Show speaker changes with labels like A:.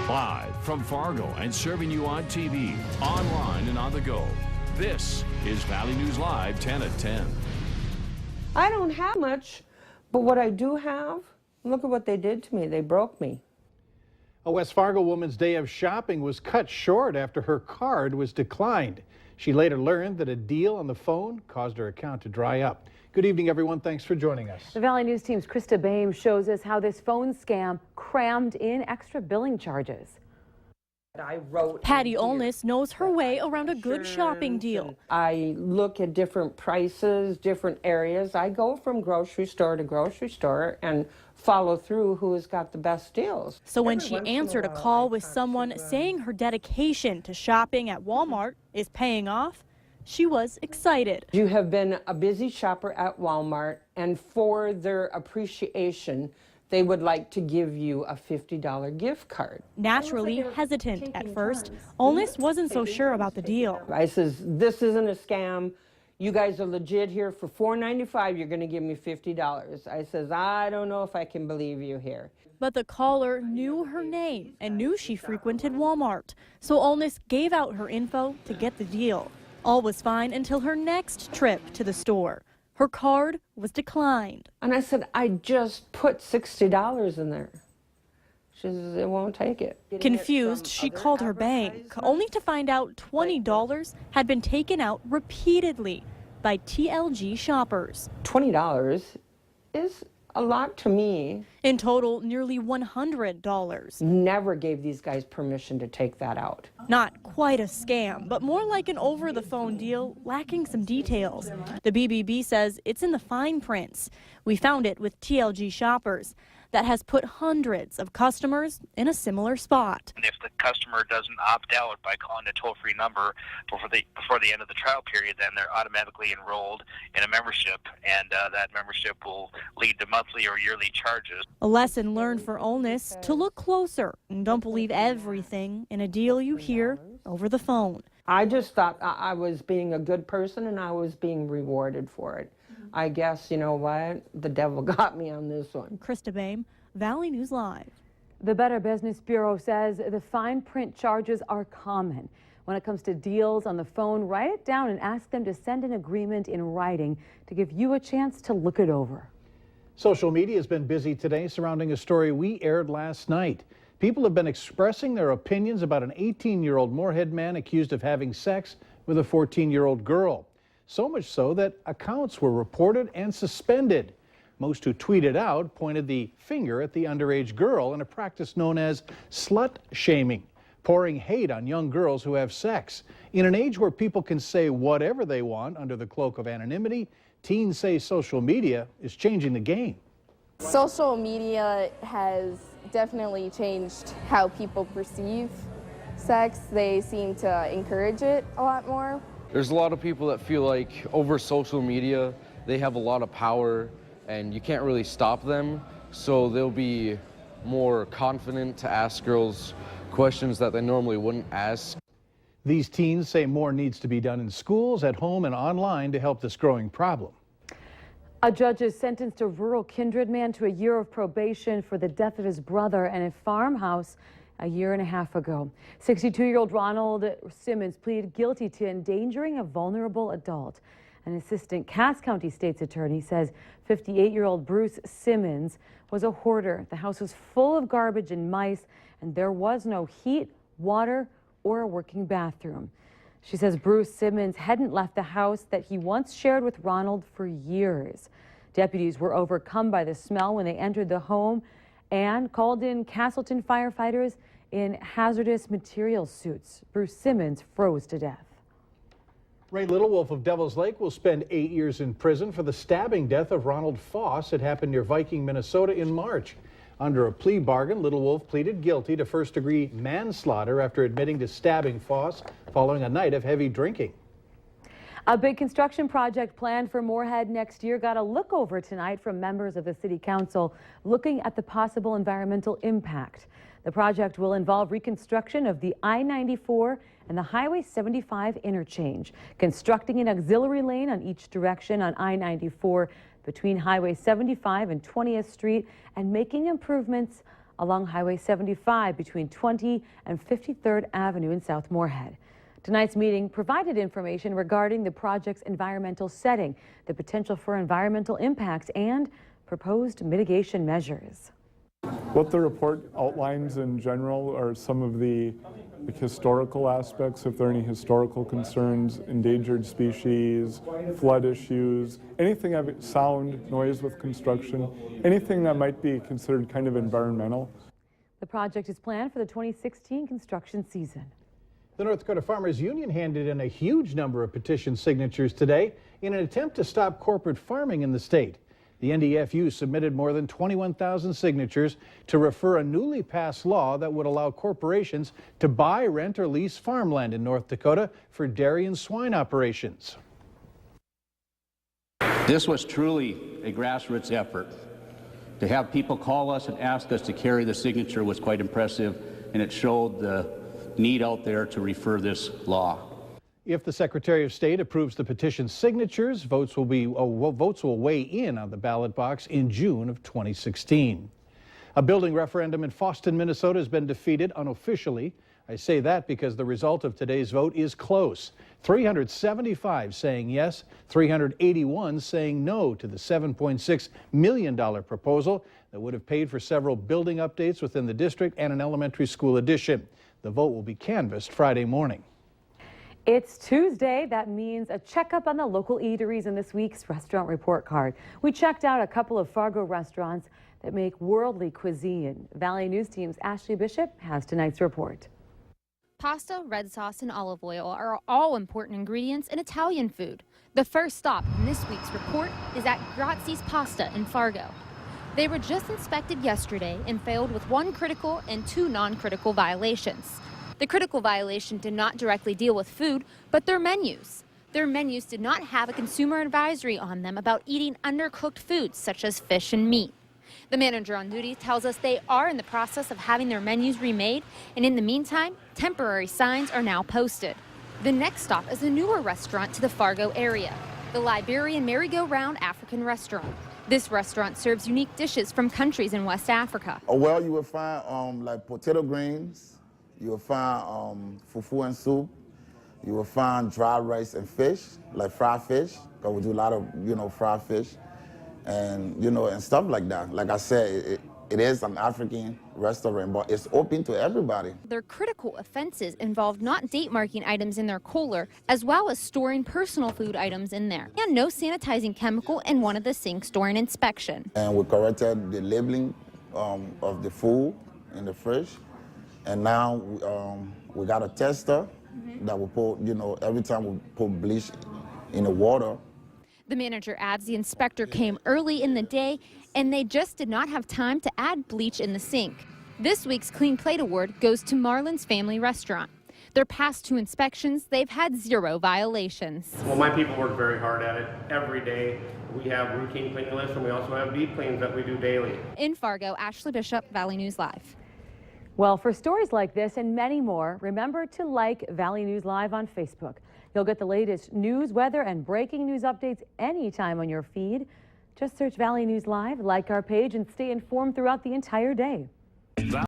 A: Live from Fargo and serving you on TV, online, and on the go. This is Valley News Live 10 at 10.
B: I don't have much, but what I do have, look at what they did to me. They broke me.
C: A West Fargo woman's day of shopping was cut short after her card was declined. She later learned that a deal on the phone caused her account to dry up. Good evening, everyone. Thanks for joining us.
D: The Valley News team's Krista Baim shows us how this phone scam crammed in extra billing charges.
E: Patty Olness knows her way around a good shopping deal.
B: I look at different prices, different areas. I go from grocery store to grocery store and follow through who has got the best deals.
E: So when she answered a call with someone saying her dedication to shopping at Walmart is paying off, she was excited.
B: You have been a busy shopper at Walmart, and for their appreciation, they would like to give you a $50 gift card.
E: Naturally hesitant at first, Olness wasn't so sure about the deal.
B: I says, this isn't a scam. You guys are legit here for $4.95. You're going to give me $50. I says, I don't know if I can believe you here.
E: But the caller knew her name and knew she frequented Walmart. So Olness gave out her info to get the deal. All was fine until her next trip to the store. Her card was declined.
B: And I said, I just put $60 in there. She says, it won't take it.
E: Confused, she called her bank, only to find out $20 had been taken out repeatedly by TLG shoppers.
B: $20 is a lot to me.
E: In total, nearly $100.
B: Never gave these guys permission to take that out.
E: Not quite a scam, but more like an over-the-phone deal lacking some details. The BBB says it's in the fine prints. We found it with TLG shoppers. That has put hundreds of customers in a similar spot.
F: If the customer doesn't opt out by calling a toll-free number before the end of the trial period, then they're automatically enrolled in a membership, and that membership will lead to monthly or yearly charges.
E: A lesson learned for Olness to look closer and don't believe everything in a deal you hear over the phone.
B: I just thought I was being a good person and I was being rewarded for it. I guess, you know what, the devil got me on this one.
E: Krista Baim, Valley News Live.
D: The Better Business Bureau says the fine print charges are common. When it comes to deals on the phone, write it down and ask them to send an agreement in writing to give you a chance to look it over.
C: Social media has been busy today surrounding a story we aired last night. People have been expressing their opinions about an 18-year-old Moorhead man accused of having sex with a 14-year-old girl. So much so that accounts were reported and suspended. Most who tweeted out pointed the finger at the underage girl in a practice known as slut shaming, pouring hate on young girls who have sex. In an age where people can say whatever they want under the cloak of anonymity, teens say social media is changing the game.
G: Social media has definitely changed how people perceive sex. They seem to encourage it a lot more.
H: There's a lot of people that feel like over social media, they have a lot of power and you can't really stop them. So they'll be more confident to ask girls questions that they normally wouldn't ask.
C: These teens say more needs to be done in schools, at home, and online to help this growing problem.
D: A judge has sentenced a rural Kindred man to a year of probation for the death of his brother in a farmhouse a year and a half ago. 62-year-old Ronald Simmons pleaded guilty to endangering a vulnerable adult. An assistant Cass County State's attorney says 58-year-old Bruce Simmons was a hoarder. The house was full of garbage and mice, and there was no heat, water, or a working bathroom. She says Bruce Simmons hadn't left the house that he once shared with Ronald for years. Deputies were overcome by the smell when they entered the home and called in Castleton firefighters in hazardous material suits. Bruce Simmons froze to death.
C: Ray Littlewolf of Devil's Lake will spend 8 years in prison for the stabbing death of Ronald Foss. It happened near Viking, Minnesota in March. Under a plea bargain, Littlewolf pleaded guilty to first-degree manslaughter after admitting to stabbing Foss following a night of heavy drinking.
D: A big construction project planned for Moorhead next year got a look over tonight from members of the City Council looking at the possible environmental impact. The project will involve reconstruction of the I-94 and the Highway 75 interchange, constructing an auxiliary lane on each direction on I-94 between Highway 75 and 20th Street, and making improvements along Highway 75 between 20 and 53rd Avenue in South Moorhead. Tonight's meeting provided information regarding the project's environmental setting, the potential for environmental impacts, and proposed mitigation measures.
I: What the report outlines in general are some of the historical aspects, if there are any historical concerns, endangered species, flood issues, anything of sound, noise with construction, anything that might be considered kind of environmental.
D: The project is planned for the 2016 construction season.
C: The North Dakota Farmers Union handed in a huge number of petition signatures today in an attempt to stop corporate farming in the state. The NDFU submitted more than 21,000 signatures to refer a newly passed law that would allow corporations to buy, rent, or lease farmland in North Dakota for dairy and swine operations.
J: This was truly a grassroots effort. To have people call us and ask us to carry the signature was quite impressive, and it showed the need out there to refer this law.
C: If the Secretary of State approves the petition signatures, votes will weigh in on the ballot box in June of 2016. A building referendum in FOSSTON, Minnesota has been defeated unofficially. I say that because the result of today's vote is close. 375 saying yes, 381 saying no to the $7.6 million proposal that would have paid for several building updates within the district and an elementary school addition. The vote will be canvassed Friday morning.
D: It's Tuesday. That means a checkup on the local eateries in this week's restaurant report card. We checked out a couple of Fargo restaurants that make worldly cuisine. Valley News Team's Ashley Bishop has tonight's report.
K: Pasta, red sauce, and olive oil are all important ingredients in Italian food. The first stop in this week's report is at Grazzi's Pasta in Fargo. They were just inspected yesterday and failed with 1 critical and 2 non-critical violations. The critical violation did not directly deal with food, but their menus. Their menus did not have a consumer advisory on them about eating undercooked foods such as fish and meat. The manager on duty tells us they are in the process of having their menus remade, and in the meantime, temporary signs are now posted. The next stop is a newer restaurant to the Fargo area, the Liberian Merry-Go-Round African Restaurant. This restaurant serves unique dishes from countries in West Africa.
L: Well, you will find like potato greens, you will find fufu and soup, you will find dry rice and fish, like fried fish, because we do a lot of, fried fish, and, and stuff like that. Like I said, it is an African restaurant, but it's open to everybody.
K: Their critical offenses involved not date marking items in their cooler, as well as storing personal food items in there, and no sanitizing chemical in one of the sinks during inspection.
L: And we corrected the labeling of the food in the fridge, and now we got a tester that will put, every time we put bleach in the water.
K: The manager adds the inspector came early in the day and they just did not have time to add bleach in the sink. This week's Clean Plate Award goes to Marlin's Family Restaurant. Their past 2 inspections, they've had 0 violations.
M: Well, my people work very hard at it every day. We have routine cleaning lists, and we also have deep cleans that we do daily.
K: In Fargo, Ashley Bishop, Valley News Live.
D: Well, for stories like this and many more, remember to like Valley News Live on Facebook. You'll get the latest news, weather, and breaking news updates anytime on your feed. Just search Valley News Live, like our page, and stay informed throughout the entire day.